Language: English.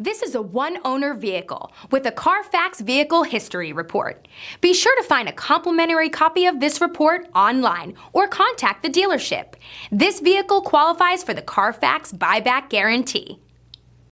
This is a one-owner vehicle with a Carfax Vehicle History Report. Be sure to find a complimentary copy of this report online or contact the dealership. This vehicle qualifies for the Carfax Buyback Guarantee.